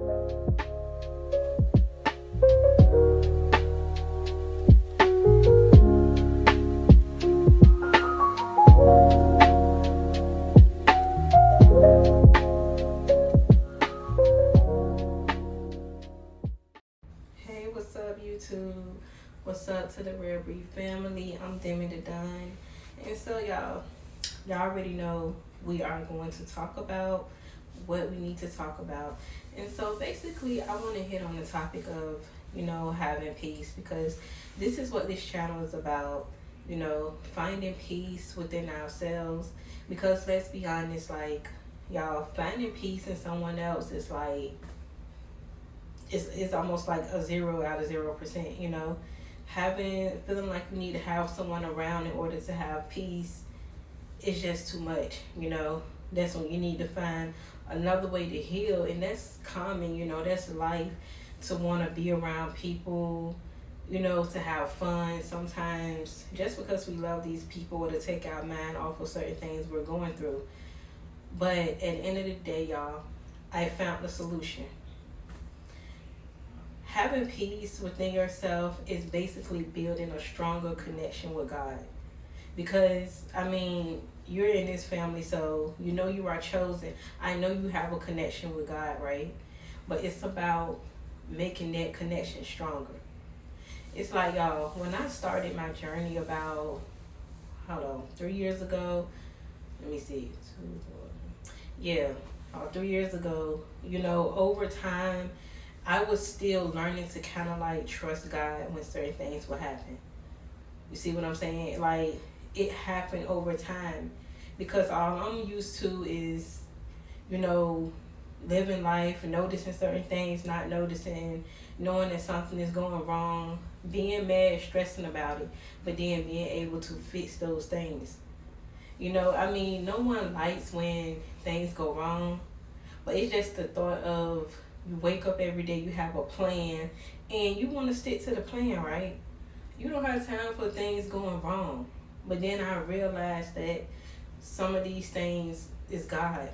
Hey, what's up, YouTube? What's up to the Rare Breed family? I'm Demi the Don. And so, y'all already know we are going to talk about what we need to talk about. And so, basically, I want to hit on the topic of, having peace because this is what this channel is about, finding peace within ourselves. Because let's be honest, like, y'all, finding peace in someone else is like, it's almost like a 0 out of 0%, feeling like you need to have someone around in order to have peace is just too much. That's when you need to find another way to heal, and that's common, that's life, to want to be around people, to have fun sometimes just because we love these people or to take our mind off of certain things we're going through. But at the end of the day, y'all, I found the solution. Having peace within yourself is basically building a stronger connection with God. Because, you're in this family, so you are chosen. I know you have a connection with God, right? But it's about making that connection stronger. It's like, y'all, when I started my journey about, hold on, 3 years ago, let me see, yeah, about 3 years ago, over time, I was still learning to kind of like trust God when certain things would happen. You see what I'm saying? Like, it happened over time because all I'm used to is, you know, living life, noticing certain things, not noticing, knowing that something is going wrong, being mad, stressing about it, but then being able to fix those things. No one likes when things go wrong, but it's just the thought of you wake up every day, you have a plan, and you want to stick to the plan, right? You don't have time for things going wrong. But then I realized that some of these things is God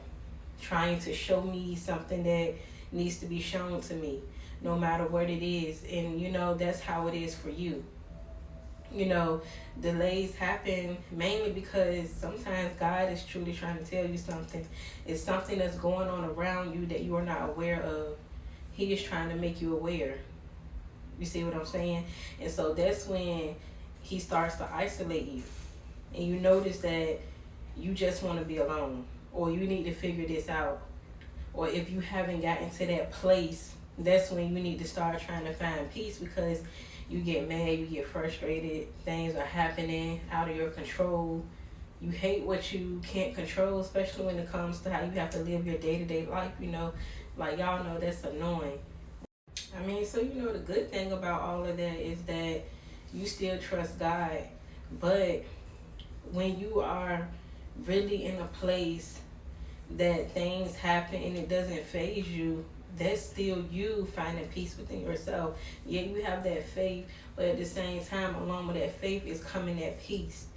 trying to show me something that needs to be shown to me, no matter what it is. And, that's how it is for you. Delays happen mainly because sometimes God is truly trying to tell you something. It's something that's going on around you that you are not aware of. He is trying to make you aware. You see what I'm saying? And so that's when he starts to isolate you. And you notice that you just want to be alone, or you need to figure this out. Or if you haven't gotten to that place, that's when you need to start trying to find peace, because you get mad, you get frustrated, things are happening out of your control. You hate what you can't control, especially when it comes to how you have to live your day-to-day life, like, y'all know that's annoying. So the good thing about all of that is that you still trust God, but when you are really in a place that things happen and it doesn't phase you, that's still you finding peace within yourself. Yeah, you have that faith, but at the same time, along with that faith is coming that peace.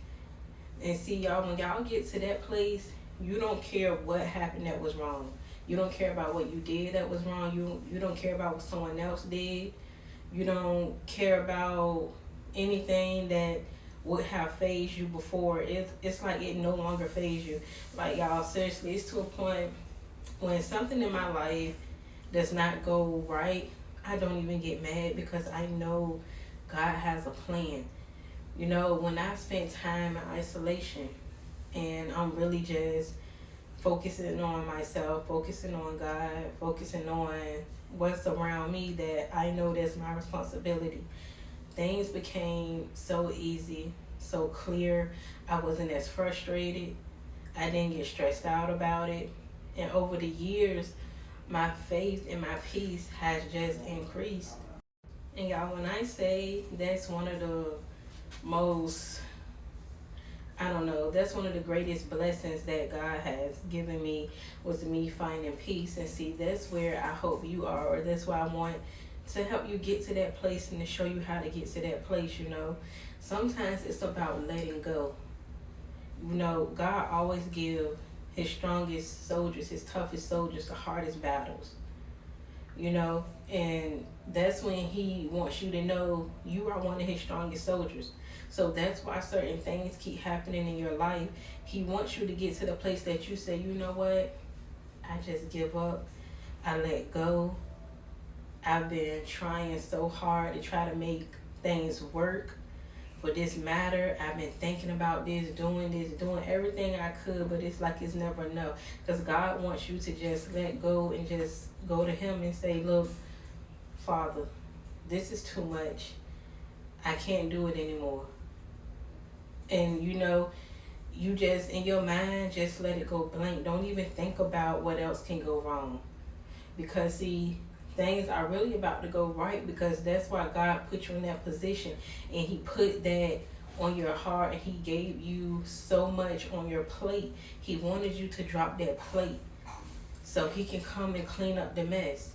And see, y'all, when y'all get to that place, you don't care what happened that was wrong. You don't care about what you did that was wrong. You don't care about what someone else did. You don't care about anything that would have phased you before. It's like it no longer phased you. Like, y'all, seriously, it's to a point when something in my life does not go right, I don't even get mad because I know God has a plan. When I spend time in isolation and I'm really just focusing on myself, focusing on God, focusing on what's around me, that I know that's my responsibility, things became so easy, so clear. I wasn't as frustrated. I didn't get stressed out about it. And over the years, my faith and my peace has just increased. And y'all, when I say that's one of the most, I don't know, that's one of the greatest blessings that God has given me, was me finding peace. And see, that's where I hope you are, or that's why I want to help you get to that place and to show you how to get to that place. Sometimes it's about letting go. God always give his strongest soldiers, his toughest soldiers, the hardest battles. you know, and that's when he wants you to know you are one of his strongest soldiers. So that's why certain things keep happening in your life. He wants you to get to the place that you say, you know what, I just give up, I let go. I've been trying so hard to try to make things work for this matter. I've been thinking about this, doing everything I could, but it's like it's never enough. Because God wants you to just let go and just go to him and say, look, Father, this is too much. I can't do it anymore. And you know, you just, in your mind, just let it go blank. Don't even think about what else can go wrong. Because see, things are really about to go right, because that's why God put you in that position, and he put that on your heart, and he gave you so much on your plate. He wanted you to drop that plate so he can come and clean up the mess.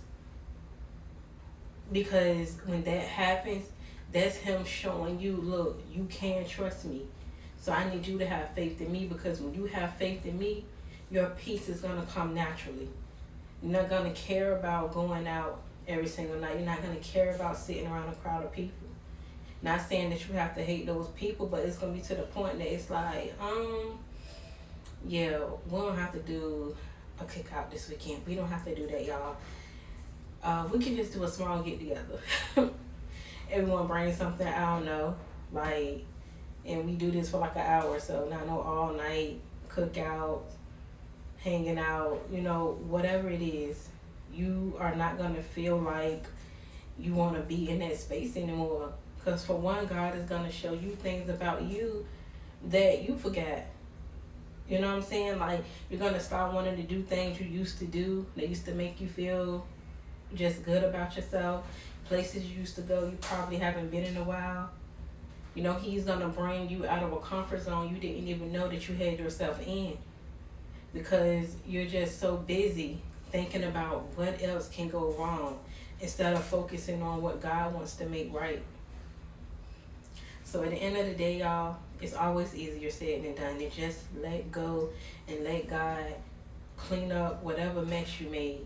Because when that happens, that's him showing you, look, you can trust me. So I need you to have faith in me, because when you have faith in me, your peace is going to come naturally. You're not going to care about going out every single night. You're not going to care about sitting around a crowd of people. Not saying that you have to hate those people, but it's going to be to the point that it's like, yeah, we don't have to do a cookout this weekend. We don't have to do that, y'all. We can just do a small get together. Everyone bring something, I don't know, like, and we do this for like an hour or so. Not no all night cookout, hanging out, you know, whatever it is. You are not going to feel like you want to be in that space anymore. Because for one, God is going to show you things about you that you forgot. You know what I'm saying? Like, you're going to start wanting to do things you used to do that used to make you feel just good about yourself. Places you used to go you probably haven't been in a while. You know, he's going to bring you out of a comfort zone you didn't even know that you had yourself in. Because you're just so busy thinking about what else can go wrong instead of focusing on what God wants to make right. So at the end of the day, y'all, it's always easier said than done to just let go and let God clean up whatever mess you made.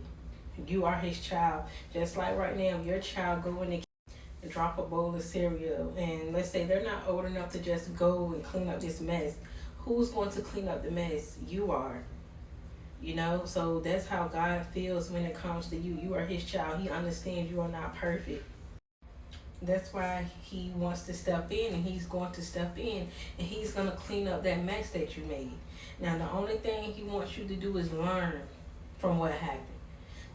You are his child. Just like right now, your child go in and drop a bowl of cereal, and let's say they're not old enough to just go and clean up this mess. Who's going to clean up the mess? You are. You know, so that's how God feels when it comes to you. You are his child. He understands you are not perfect. That's why he wants to step in, and he's going to step in, and he's going to clean up that mess that you made. Now, the only thing he wants you to do is learn from what happened.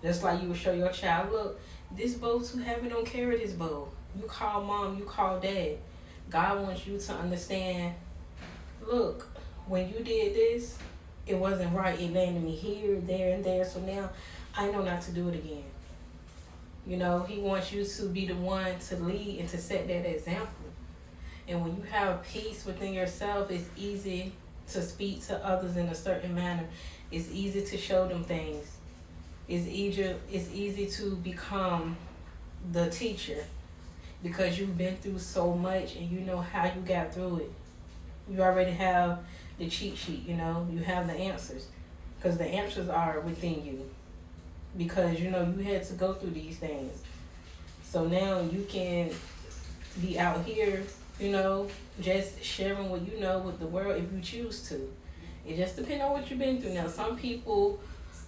Just like you would show your child, look, this bowl too heavy, don't carry this bowl. You call mom, you call dad. God wants you to understand, look, when you did this, it wasn't right. It landed me here, there, and there. So now I know not to do it again. You know, he wants you to be the one to lead and to set that example. And when you have peace within yourself, it's easy to speak to others in a certain manner. It's easy to show them things. It's easy to become the teacher, because you've been through so much and you know how you got through it. You already have the cheat sheet, you know, you have the answers, because the answers are within you, because you know you had to go through these things. So now you can be out here, you know, just sharing what you know with the world if you choose to. It just depends on what you've been through. Now, some people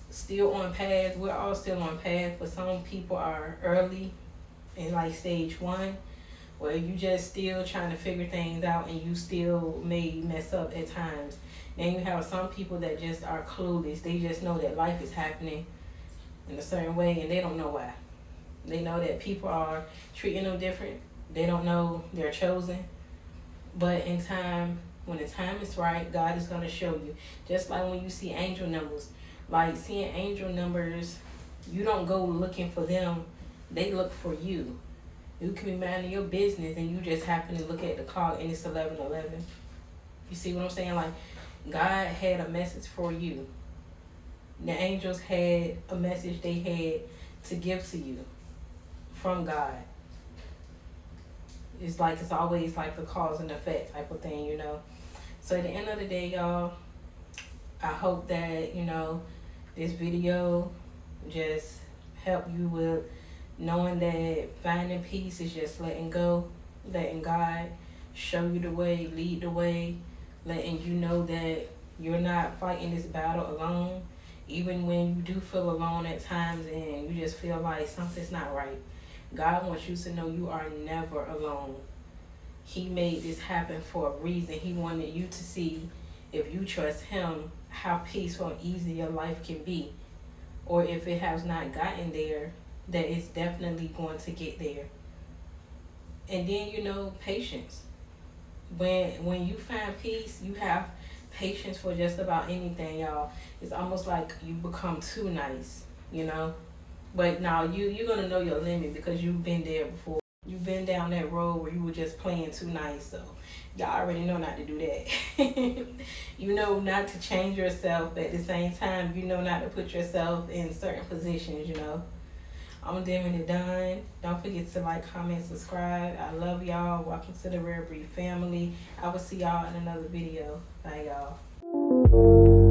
still on path. We're all still on path, but some people are early in like stage 1, where you just still trying to figure things out and you still may mess up at times. Then you have some people that just are clueless. They just know that life is happening in a certain way and they don't know why. They know that people are treating them different. They don't know they're chosen. But in time, when the time is right, God is going to show you. Just like when you see angel numbers. Like seeing angel numbers, you don't go looking for them. They look for you. You can be minding your business and you just happen to look at the clock and it's 11:11. You see what I'm saying? Like, God had a message for you. The angels had a message they had to give to you from God. It's like, it's always like the cause and effect type of thing, you know. So at the end of the day, y'all, I hope that, you know, this video just help you with knowing that finding peace is just letting go, letting God show you the way, lead the way, letting you know that you're not fighting this battle alone. Even when you do feel alone at times and you just feel like something's not right, God wants you to know you are never alone. He made this happen for a reason. He wanted you to see, if you trust Him, how peaceful and easy your life can be. Or if it has not gotten there, that it's definitely going to get there. And then, patience. When you find peace, you have patience for just about anything, y'all. It's almost like you become too nice. But now you're gonna know your limit because you've been there before. You've been down that road where you were just playing too nice, so y'all already know not to do that. You know not to change yourself, but at the same time, you know not to put yourself in certain positions. I'm Dim and done. Don't forget to like, comment, subscribe. I love y'all. Welcome to the Rare Breed family. I will see y'all in another video. Bye, y'all.